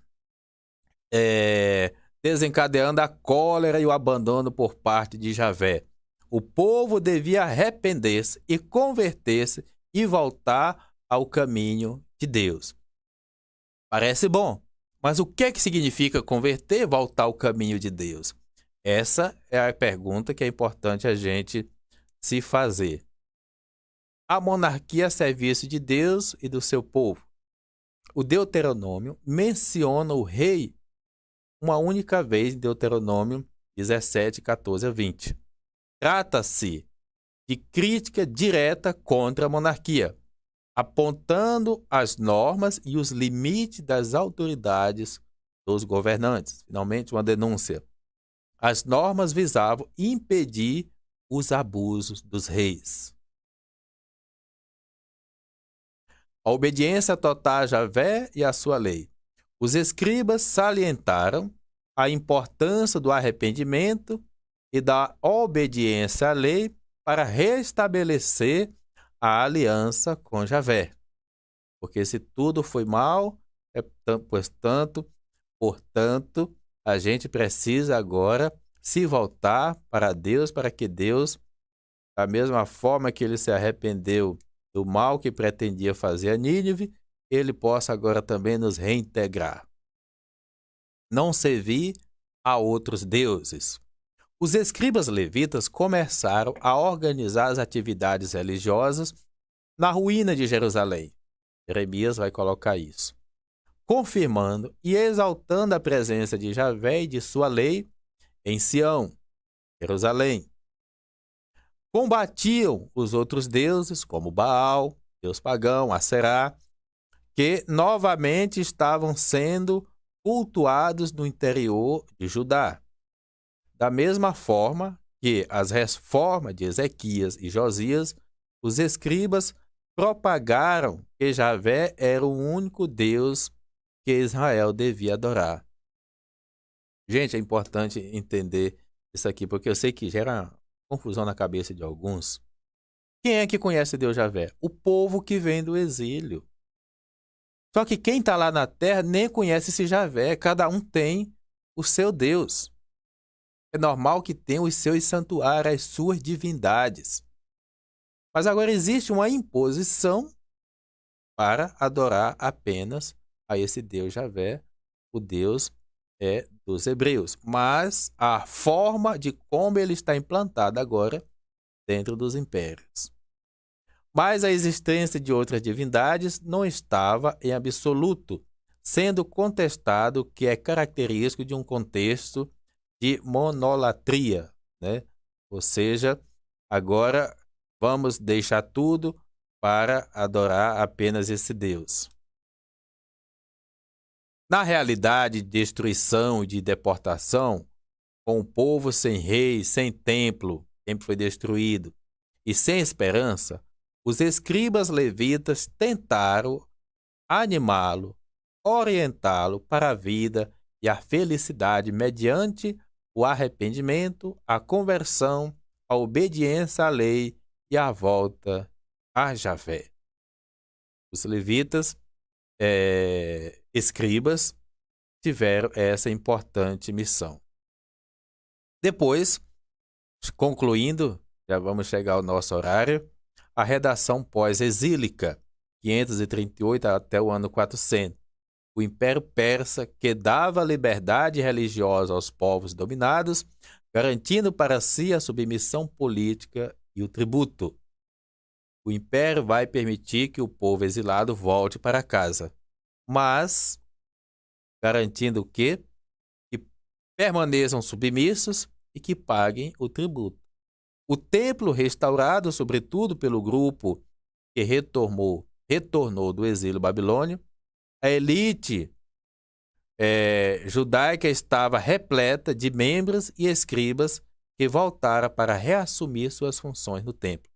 desencadeando a cólera e o abandono por parte de Javé. O povo devia arrepender-se e converter-se e voltar ao caminho de Deus. Parece bom, mas o que significa converter, voltar ao caminho de Deus? Essa é a pergunta que é importante a gente se fazer. A monarquia a serviço de Deus e do seu povo. O Deuteronômio menciona o rei uma única vez em Deuteronômio 17, 14 a 20. Trata-se de crítica direta contra a monarquia, apontando as normas e os limites das autoridades dos governantes. Finalmente, uma denúncia. As normas visavam impedir os abusos dos reis. A obediência total a Javé e a sua lei. Os escribas salientaram a importância do arrependimento e da obediência à lei para restabelecer a aliança com Javé. Porque se tudo foi mal, portanto, a gente precisa agora se voltar para Deus, para que Deus, da mesma forma que ele se arrependeu do mal que pretendia fazer a Nínive, ele possa agora também nos reintegrar. Não servir a outros deuses. Os escribas levitas começaram a organizar as atividades religiosas na ruína de Jerusalém. Jeremias vai colocar isso. Confirmando e exaltando a presença de Javé e de sua lei em Sião, Jerusalém. Combatiam os outros deuses, como Baal, deus pagão, Aserá, que novamente estavam sendo cultuados no interior de Judá. Da mesma forma que as reformas de Ezequias e Josias, os escribas propagaram que Javé era o único Deus que Israel devia adorar. Gente, é importante entender isso aqui, porque eu sei que gera confusão na cabeça de alguns. Quem é que conhece Deus Javé? O povo que vem do exílio. Só que quem está lá na terra nem conhece esse Javé. Cada um tem o seu Deus. É normal que tenha os seus santuários, as suas divindades. Mas agora existe uma imposição para adorar apenas a esse Deus Javé, o Deus dos hebreus. Mas a forma de como ele está implantado agora dentro dos impérios. Mas a existência de outras divindades não estava em absoluto, sendo contestado o que é característico de um contexto de monolatria, né? Ou seja, agora vamos deixar tudo para adorar apenas esse Deus. Na realidade de destruição e de deportação, com o povo sem rei, sem templo, o templo foi destruído, e sem esperança, os escribas levitas tentaram animá-lo, orientá-lo para a vida e a felicidade mediante o arrependimento, a conversão, a obediência à lei e a volta a Javé. Os levitas, escribas, tiveram essa importante missão. Depois, concluindo, já vamos chegar ao nosso horário, a redação pós-exílica, 538 até o ano 400. O Império Persa, que dava liberdade religiosa aos povos dominados, garantindo para si a submissão política e o tributo. O Império vai permitir que o povo exilado volte para casa, mas garantindo o quê? Que permaneçam submissos e que paguem o tributo. O templo restaurado, sobretudo pelo grupo que retornou do exílio babilônio, a elite judaica estava repleta de membros e escribas que voltaram para reassumir suas funções no templo.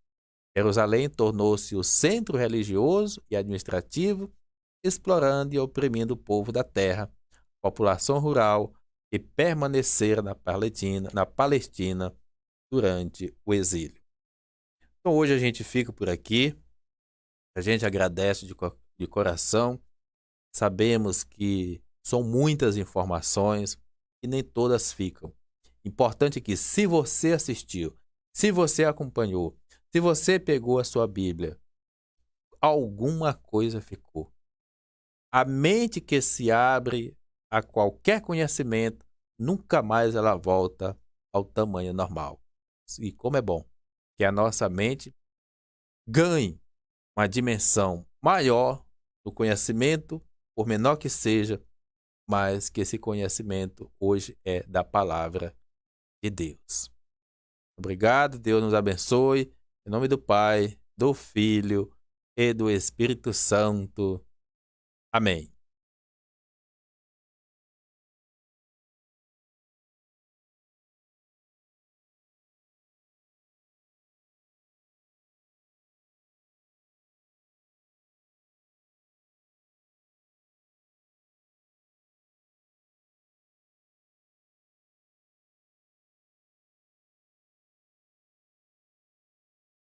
Jerusalém tornou-se o centro religioso e administrativo, explorando e oprimindo o povo da terra, população rural que permaneceram na Palestina durante o exílio. Então hoje a gente fica por aqui. A gente agradece de coração. Sabemos que são muitas informações e nem todas ficam. Importante é que, se você assistiu, se você acompanhou, se você pegou a sua Bíblia, alguma coisa ficou. A mente que se abre a qualquer conhecimento, nunca mais ela volta ao tamanho normal. E como é bom que a nossa mente ganhe uma dimensão maior do conhecimento, por menor que seja, mas que esse conhecimento hoje é da palavra de Deus. Obrigado, Deus nos abençoe. Em nome do Pai, do Filho e do Espírito Santo. Amém.